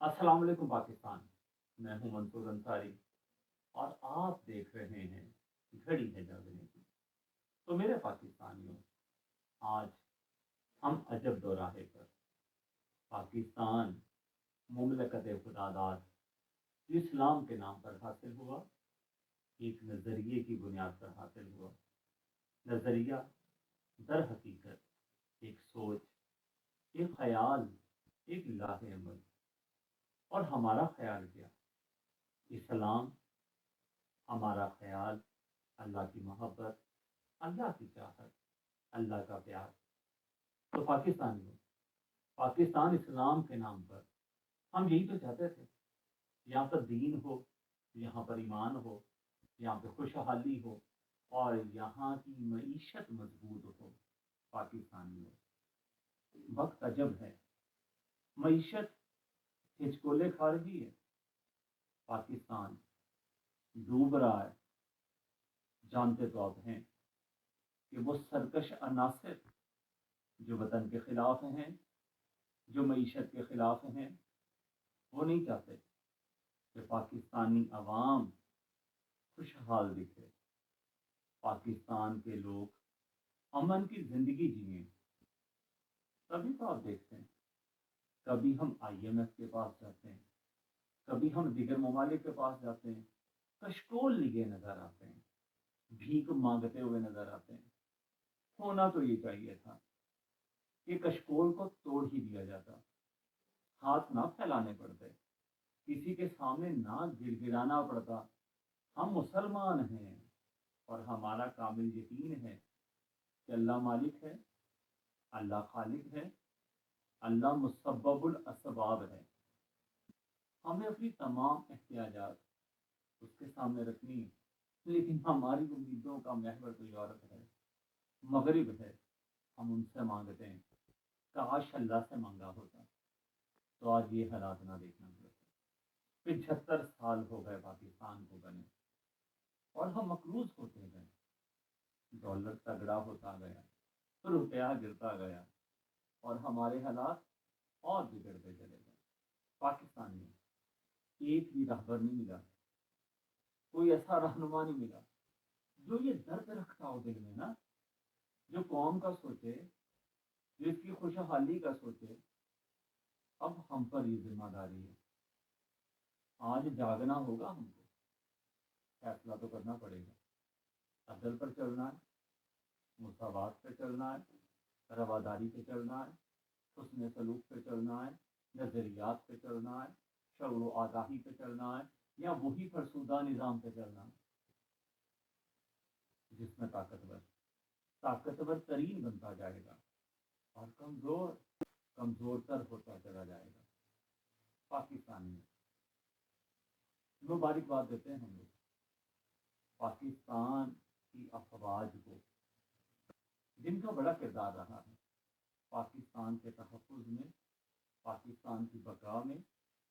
السلام علیکم پاکستان. میں ہوں منصور انصاری اور آپ دیکھ رہے ہیں گھڑی ہے جاگنے کی. تو میرے پاکستانیوں، آج ہم عجب دوراہے پر پاکستان مملکت خداداد جو اسلام کے نام پر حاصل ہوا، ایک نظریے کی بنیاد پر حاصل ہوا. نظریہ در حقیقت ایک سوچ، ایک خیال، ایک لاہ عمل. اور ہمارا خیال کیا؟ اسلام. ہمارا خیال اللہ کی محبت، اللہ کی چاہت، اللہ کا پیار. تو پاکستانیوں، پاکستان اسلام کے نام پر ہم یہی تو چاہتے تھے. یہاں پر دین ہو، یہاں پر ایمان ہو، یہاں پہ خوشحالی ہو اور یہاں کی معیشت مضبوط ہو. پاکستانیوں، وقت عجب ہے. معیشت ہچکولے کھا رہی ہے. پاکستان ڈوب رہا ہے. جانتے تو آپ ہیں کہ وہ سرکش عناصر جو وطن کے خلاف ہیں، جو معیشت کے خلاف ہیں، وہ نہیں چاہتے کہ پاکستانی عوام خوشحال دکھے، پاکستان کے لوگ امن کی زندگی جئیں. تبھی تو آپ دیکھتے ہیں کبھی ہم IMF کے پاس جاتے ہیں، کبھی ہم دیگر ممالک کے پاس جاتے ہیں، کشکول لیے نظر آتے ہیں، بھیک مانگتے ہوئے نظر آتے ہیں. ہونا تو یہ چاہیے تھا کہ کشکول کو توڑ ہی دیا جاتا، ہاتھ نہ پھیلانے پڑتے، کسی کے سامنے نہ گر گرانا پڑتا. ہم مسلمان ہیں اور ہمارا کامل یقین ہے کہ اللہ مالک ہے، اللہ خالق ہے، اللہ مسبب الاسباب ہے. ہمیں اپنی تمام احتیاجات اس کے سامنے رکھنی ہے. لیکن ہماری امیدوں کا محور تو یورپ ہے، مغرب ہے. ہم ان سے مانگتے ہیں، کاش اللہ سے مانگا ہوتا تو آج یہ حالات نہ دیکھنا پڑتے. 75 سال ہو گئے پاکستان کو بنے اور ہم مقروض ہوتے گئے. ڈالر تگڑا ہوتا گیا، روپیہ گرتا گیا اور ہمارے حالات اور بگڑتے چلے گئے. پاکستان میں ایک بھی رہبر نہیں ملا، کوئی ایسا رہنما نہیں ملا جو یہ درد رکھتا ہو دل میں نا، جو قوم کا سوچے، جو اس کی خوشحالی کا سوچے. اب ہم پر یہ ذمہ داری ہے. آج جاگنا ہوگا ہم کو، فیصلہ تو کرنا پڑے گا. عدل پر چلنا ہے، مساوات پہ چلنا ہے، رواداری پہ چلنا ہے، حسن سلوک پہ چلنا ہے، نظریات پہ چلنا ہے، شعور و آگاہی پہ چلنا ہے، یا وہی فرسودہ نظام پہ چلنا ہے جس میں طاقتور ترین بنتا جائے گا اور کمزور کمزور تر ہوتا چلا جائے گا. پاکستان میں مبارکباد دیتے ہیں ہم لوگ پاکستان کی افواج کو، جن کا بڑا کردار رہا ہے پاکستان کے تحفظ میں، پاکستان کی بقا میں،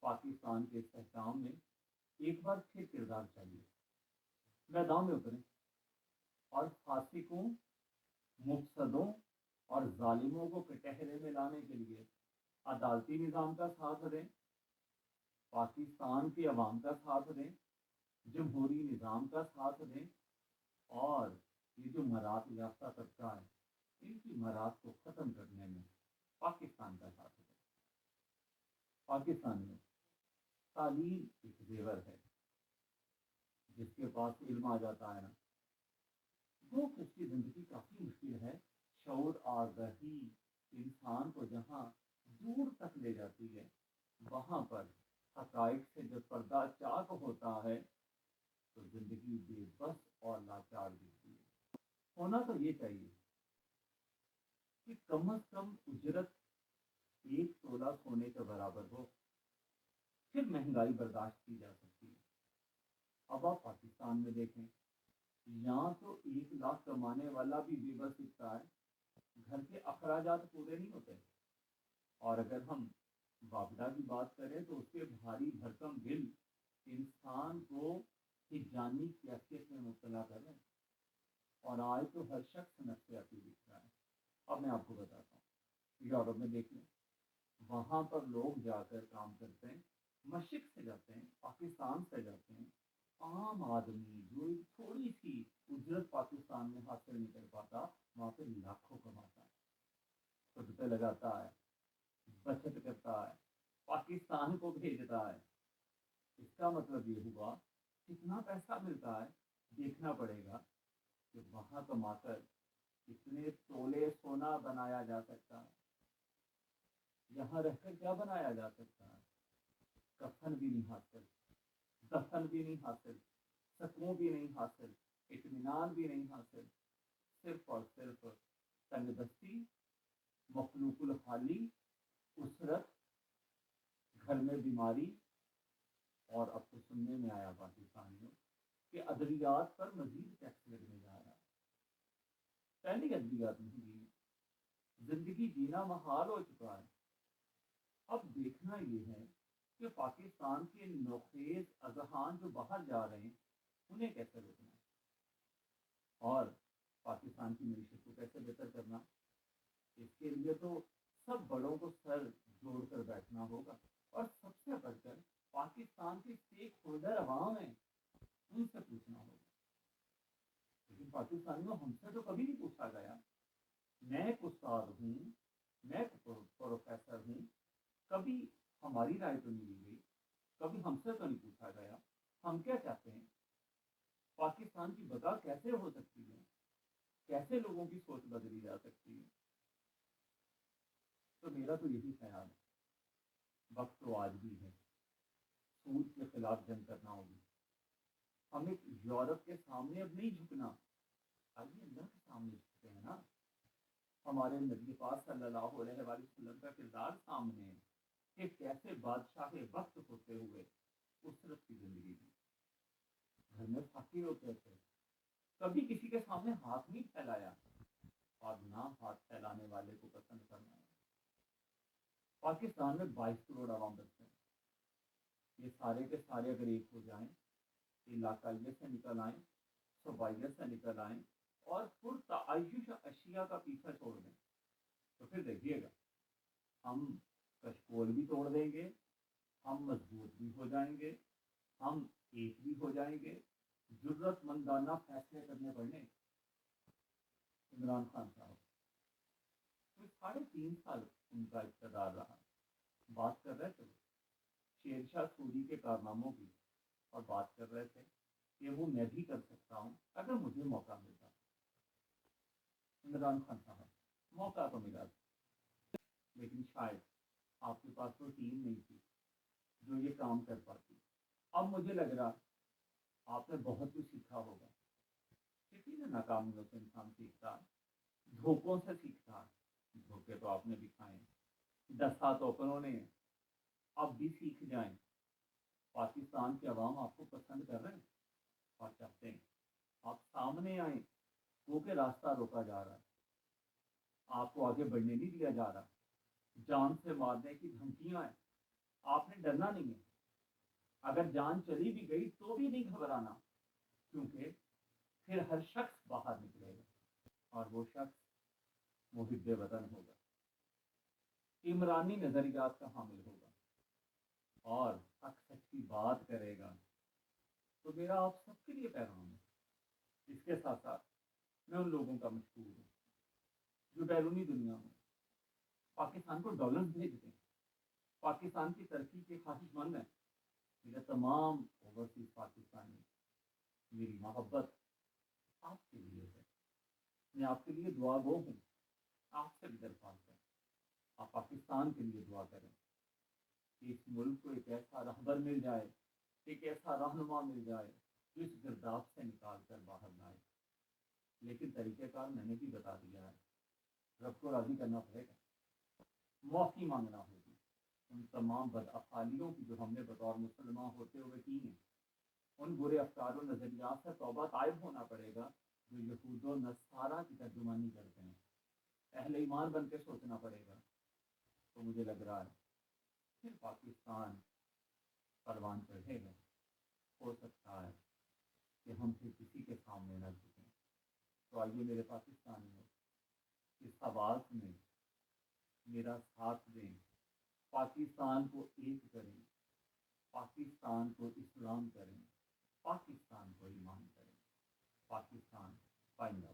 پاکستان کے استحکام میں. ایک بار پھر کردار چاہیے، میدان میں اتریں اور فاسقوں، مفسدوں اور ظالموں کو کٹہرے میں لانے کے لیے عدالتی نظام کا ساتھ دیں، پاکستان کی عوام کا ساتھ دیں، جمہوری نظام کا ساتھ دیں اور یہ جو مراد یافتہ طبقہ ہے ان کی مراد کو ختم کرنے میں پاکستان کا ساتھ دیں. پاکستان میں تعلیم ایک زیور ہے. جس کے پاس علم آ جاتا ہے نا، وہ اس کی زندگی کافی مشکل ہے. شعور آگاہی انسان کو جہاں دور تک لے جاتی ہے، وہاں پر حقائق سے جب پردہ چاک ہوتا ہے تو زندگی بے بس اور لاچار دکھتی ہے. ہونا تو یہ چاہیے کہ کم از کم اجرت 1 تولہ سونے کے برابر ہو، پھر مہنگائی برداشت کی جا سکتی ہے. اب آپ پاکستان میں دیکھیں، یہاں تو 1 لاکھ کمانے والا بھی بے بس دکھتا ہے. گھر کے اخراجات پورے نہیں ہوتے. اور اگر ہم واپڈا کی بات کریں تو اس کے بھاری بھرکم بل انسان کو ایک جانی کیفیت میں مبتلا کر رہے ہیں. اور آج تو ہر شخص نفسیاتی دکھ رہا ہے. اب میں آپ کو بتاتا ہوں، یورپ میں دیکھ لیں، وہاں پر لوگ جا کر کام کرتے ہیں مشرق سے جاتے ہیں، پاکستان سے جاتے ہیں، عام آدمی جو ایک تھوڑی سی اجرت پاکستان میں حاصل نہیں کر پاتا، وہاں پہ لاکھوں کماتا ہے، خود پہ لگاتا ہے، بچت کرتا ہے، پاکستان کو بھیجتا ہے۔ اس کا مطلب یہ ہوا کتنا پیسہ ملتا ہے، دیکھنا پڑے گا کہ وہاں کما کر کتنے تولے سونا بنایا جا سکتا ہے، یہاں رہ کر کیا بنایا جا سکتا ہے۔ کفن بھی نہیں حاصل، دفن بھی نہیں حاصل، سکون بھی نہیں حاصل، اطمینان بھی نہیں حاصل، صرف اور صرف تنگ دستی، مخلوق الحالی، اسرت، گھر میں بیماری۔ اور اب تو سننے میں آیا پاکستانیوں کہ ادویات پر مزید ٹیکس لگنے جا رہا ہے۔ پہلی ادویات نہیں دی، زندگی جینا محال ہو چکا ہے۔ اب دیکھنا یہ ہے کہ پاکستان کے نوخیز اذہان جو باہر جا رہے ہیں انہیں کیسے روکنا ہے، اور پاکستان کی معیشت کو کیسے بہتر کرنا۔ اس کے لیے تو سب بڑوں کو سر جوڑ کر بیٹھنا ہوگا، اور سب سے بڑھ کر پاکستان کے اسٹیک ہولڈر عوام ہیں، ان سے پوچھنا ہوگا۔ لیکن پاکستانیوں ہم سے تو کبھی نہیں پوچھا گیا۔ میں ایک استاد ہوں، میں ایک پروفیسر ہوں، کبھی ہماری رائے تو نہیں لی گئی، کبھی ہم سے تو نہیں پوچھا گیا ہم کیا چاہتے ہیں، پاکستان کی بقا کیسے ہو سکتی ہے، کیسے لوگوں کی سوچ بدلی جا سکتی ہے۔ تو میرا تو یہی خیال ہے، وقت تو آج بھی ہے، سود کے خلاف جنگ کرنا ہوگی۔ ہمیں یورپ کے سامنے اب نہیں جھکنا، آئیے اللہ کے سامنے جھکتے ہیں نا۔ ہمارے نبی پاک صلی اللہ علیہ وآلہ وسلم کا کردار سامنے ہے کہ کیسے بادشاہ وقت ہوتے ہوئے اسرت کی زندگی دی، گھر میں فقیر ہوتے تھے، کبھی کسی کے سامنے ہاتھ نہیں پھیلایا، اور نہ ہاتھ پھیلانے والے کو پسند کرنا ہے۔ پاکستان میں 22 کروڑ عوام بستے ہیں، یہ سارے کے سارے اگر ایک ہو جائیں، علاقائیت سے نکل آئیں، صوبائیت سے نکل آئیں، اور پرتعیش اشیاء کا پیچھا چھوڑ دیں، تو پھر دیکھیے گا ہم کشکول بھی توڑ دیں گے، ہم مضبوط بھی ہو جائیں گے، ہم ایک بھی ہو جائیں گے۔ ضرورت مندانہ فیصلے کرنے پڑنے۔ عمران خان صاحب 3.5 سال ان کا اقتدار رہا، بات کر رہے تھے شیر شاہ سوری کے کارناموں کی، اور بات کر رہے تھے کہ وہ میں بھی کر سکتا ہوں اگر مجھے موقع ملتا۔ عمران خان صاحب موقع تو ملا، لیکن شاید آپ کے پاس وہ ٹیم نہیں تھی جو یہ کام کر پاتی۔ اب مجھے لگ رہا آپ نے بہت کچھ سیکھا ہوگا، کسی نے ناکامیوں سے انسان سیکھتا ہے، دھوکوں سے سیکھتا ہے، دھوکے تو آپ نے بھی کھائے، ڈسا تو اپنوں نے، اب بھی سیکھ جائیں۔ پاکستان کے عوام آپ کو پسند کر رہے ہیں اور چاہتے ہیں آپ سامنے آئیں، کیونکہ راستہ روکا جا رہا ہے، آپ کو آگے بڑھنے نہیں دیا جا رہا، جان سے مارنے کی دھمکیاں ہیں، آپ نے ڈرنا نہیں ہے، اگر جان چلی بھی گئی تو بھی نہیں گھبرانا، کیونکہ پھر ہر شخص باہر نکلے گا، اور وہ شخص محب وطن ہوگا، عمرانی نظریات کا حامل ہوگا، اور حق سچ کی بات کرے گا۔ تو میرا آپ سب کے لیے پیغام ہے۔ اس کے ساتھ ساتھ میں ان لوگوں کا مشکور ہوں جو بیرونی دنیا میں پاکستان کو ڈالرز بھیجتے ہیں، پاکستان کی ترقی کے خواہش مند ہیں۔ میرے تمام اوورسیز پاکستانی، میری محبت آپ کے لیے ہے، میں آپ کے لیے دعا گو ہوں، آپ سے بھی درخواست ہے آپ پاکستان کے لیے دعا کریں کہ اس ملک کو ایک ایسا رہبر مل جائے، ایک ایسا رہنما مل جائے جو اس گرداب سے نکال کر باہر لائے۔ لیکن طریقہ کار میں نے بھی بتا دیا ہے، رب کو راضی کرنا پڑے گا، معافی مانگنا ہوگی ان تمام بدافعالیوں کی جو ہم نے بطور مسلمان ہوتے ہوئے کی ہیں، ان برے افکار و نظریات سے توبہ طائب ہونا پڑے گا جو یہود و نصارہ کی ترجمانی کرتے ہیں، اہل ایمان بن کے سوچنا پڑے گا۔ تو مجھے لگ رہا ہے پھر پاکستان پروان چڑھے گا، ہو سکتا ہے کہ ہم پھر کسی کے سامنے نہ جھکیں۔ تو آئیے میرے پاکستانیوں، اس آواز میں میرا ساتھ دیں، پاکستان کو ایک کریں، پاکستان کو اسلام کریں، پاکستان کو ایمان کریں، پاکستان پائندہ